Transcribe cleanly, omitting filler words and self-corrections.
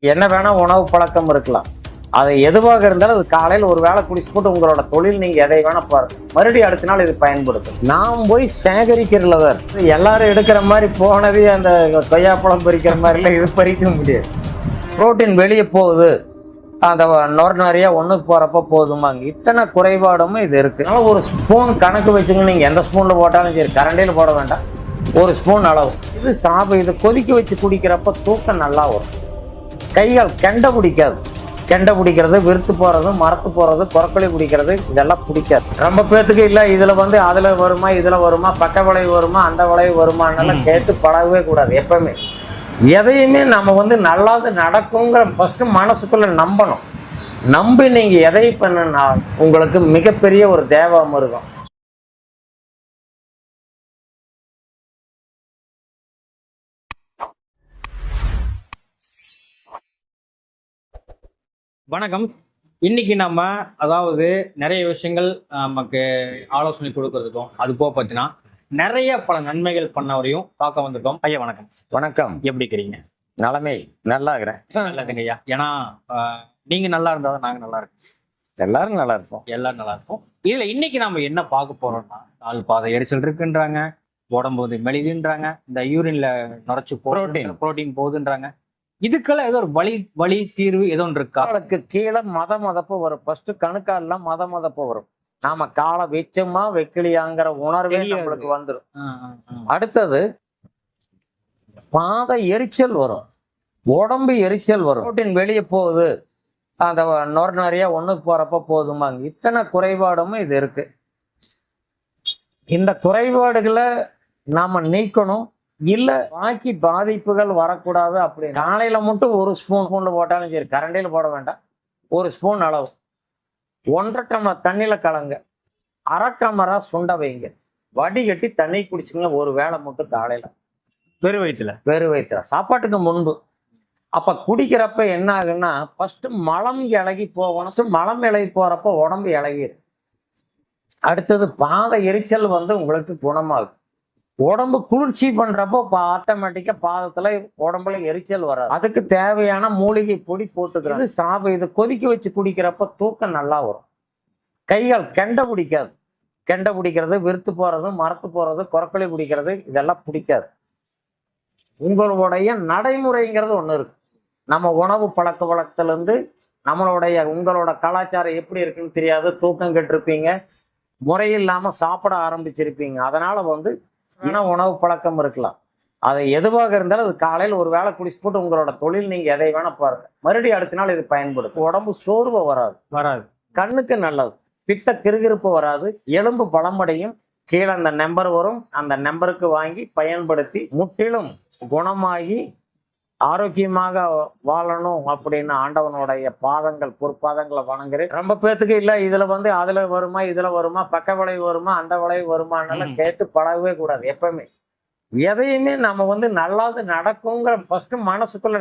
என்ன வேணா உணவு பழக்கம் இருக்கலாம். அது எதுவாக இருந்தாலும் அது காலையில் ஒரு வேளை குடிச்சு போட்டு உங்களோட தொழில் நீங்க எதை வேணா பாருங்க. மறுபடியும் அடுத்த நாள் இது பயன்படுத்தும். நாம் போய் சேகரிக்கிறவர் எல்லாரும் எடுக்கிற மாதிரி போனது அந்த கொய்யாப்பழம் பறிக்கிற மாதிரிலாம் இது பறிக்க முடியாது. புரோட்டீன் வெளியே போகுது, அந்த நொறு நிறைய ஒண்ணுக்கு போறப்ப போதுமாங்க. இத்தனை குறைபாடும் இது இருக்கு. அதனால ஒரு ஸ்பூன் கணக்கு வச்சுங்க, நீங்க எந்த ஸ்பூன்ல போட்டாலும் சரி, கரண்டியில போட வேண்டாம், ஒரு ஸ்பூன் அளவு. இது கொதிக்க வச்சு குடிக்கிறப்ப தூக்கம் நல்லா வரும். கைகள் கெண்டை பிடிக்காது. கெண்டை பிடிக்கிறது, விருத்து போறது, மரத்து போறது, கொரக்களி பிடிக்கிறது, இதெல்லாம் பிடிக்காது. ரொம்ப பேத்துக்கு இல்ல இதுல அதுல வருமா, இதுல வருமா, பக்க விளைவு வருமா, அந்த விளைவு வருமானெல்லாம் கேட்டு பழகவே கூடாது. எப்பவுமே எதையுமே நம்ம நல்லாது நடக்குங்கிற ஃபர்ஸ்ட் மனசுக்குள்ள நம்பணும். நம்பி நீங்க எதை பண்ணுனா உங்களுக்கு மிகப்பெரிய ஒரு தேவாமிருகம். வணக்கம். இன்னைக்கு நம்ம அதாவது நிறைய விஷயங்கள் நமக்கு ஆலோசனை கொடுக்கறதுக்கும் அது போக பார்த்தீங்கன்னா நிறைய பல நன்மைகள் பண்ணவரையும் பார்க்க வந்திருக்கோம். ஐயா வணக்கம். வணக்கம். எப்படி இருக்கிறீங்க? நலமே, நல்லா இருக்கிறேன். நல்லதுங்க ஐயா. ஏன்னா நீங்க நல்லா இருந்தாதான் நாங்க நல்லா இருக்கோம். எல்லாரும் நல்லா இருப்போம். எல்லாரும் நல்லா இருப்போம். இதுல இன்னைக்கு நம்ம என்ன பார்க்க போறோம்னா, கால் பாதை எரிச்சல் இருக்குன்றாங்க, உடம்பு மெலிதுன்றாங்க, இந்த யூரின்ல நுரைச்சு புரோட்டீன் போகுதுன்றாங்க. இதுக்கெல்லாம் ஏதோ ஒரு வழி தீர்வு ஏதோ ஒன்று இருக்கா? காலுக்கு கீழே மதப்பு வரும். ஃபர்ஸ்ட் கணுக்கால்லாம் மதப்பு வரும். நாம காலை வச்சோமா வைக்கலையாங்கிற உணர்வே நம்மளுக்கு வந்துடும். அடுத்தது பாத எரிச்சல் வரும், உடம்பு எரிச்சல் வரும். புரோட்டீன் வெளியே போகுது, அந்த நொறு நிறைய ஒண்ணுக்கு போறப்ப போதுமாங்க. இத்தனை குறைபாடும் இது இருக்கு. இந்த குறைபாடுகளை நாம நீக்கணும். இல்ல பாக்கி பாதிப்புகள் வரக்கூடாது. அப்படி காலையில மட்டும் ஒரு ஸ்பூன்ல போட்டாலும் சரி, கரண்டியில போட வேண்டாம், ஒரு ஸ்பூன் அளவு 1.5 டம்ளர் தண்ணியில கலங்க, 1/2 டம்ளரா சுண்ட வைங்க, வடிகட்டி தண்ணி குடிச்சுங்க. ஒரு வேளை மட்டும் காலையில வெறு வயிற்றுல சாப்பாட்டுக்கு முன்பு. அப்ப குடிக்கிறப்ப என்ன ஆகுன்னா, ஃபர்ஸ்ட் மலம் இலகி போகணும். மலம் இலகி போறப்ப உடம்பு இலகிடும். அடுத்தது பாத எரிச்சல் உங்களுக்கு குணமாகும். உடம்பு குளிர்ச்சி பண்றப்போ ஆட்டோமேட்டிக்கா பாதத்துல உடம்புல எரிச்சல் வராது. அதுக்கு தேவையான மூலிகை பொடி போட்டுக்கிறது. இது கொதிக்க வச்சு குடிக்கிறப்ப தூக்கம் நல்லா வரும். கைகள் கெண்டை பிடிக்காது. கெண்டை பிடிக்கிறது, விருத்து போறது, மரத்து போறது, கொரக்களி பிடிக்கிறது, இதெல்லாம் பிடிக்காது. உங்களுடைய நடைமுறைங்கிறது ஒண்ணு இருக்கு. நம்ம உணவு பழக்க வழக்கத்துல இருந்து உங்களோட கலாச்சாரம் எப்படி இருக்குன்னு தெரியாது. தூக்கம் கெட்டிருப்பீங்க, முறையில்லாம சாப்பிட ஆரம்பிச்சிருப்பீங்க. அதனால ஏன்னா உணவு பழக்கம் இருக்கலாம். அது எதுவாக இருந்தாலும் அது காலையில் ஒரு வேளை குடிச்சு போட்டு உங்களோட தொழில் நீங்க எதை வேணா பாருங்க. மறுபடியும் அடுத்த நாள் இது பயன்படுத்தும். உடம்பு சோர்வு வராது. கண்ணுக்கு நல்லது. பித்த கிருகிருப்பு வராது. எலும்பு பலமடையும். கீழே அந்த நம்பர் வரும், அந்த நம்பருக்கு வாங்கி பயன்படுத்தி முற்றிலும் குணமாகி ஆரோக்கியமாக வாழணும் அப்படின்னு ஆண்டவனுடைய பொற்பாதங்களை வணங்குறேன். ரொம்ப பேத்துக்கு இல்ல இதுல அதுல வருமா, இதுல வருமா, பக்க விளைவு வருமா, அந்த விளைவு வருமானெல்லாம் கேட்டு பழகவே கூடாது. எப்பவுமே எதையுமே நம்ம நல்லாது நடக்குங்கிற ஃபர்ஸ்ட் மனசுக்குள்ள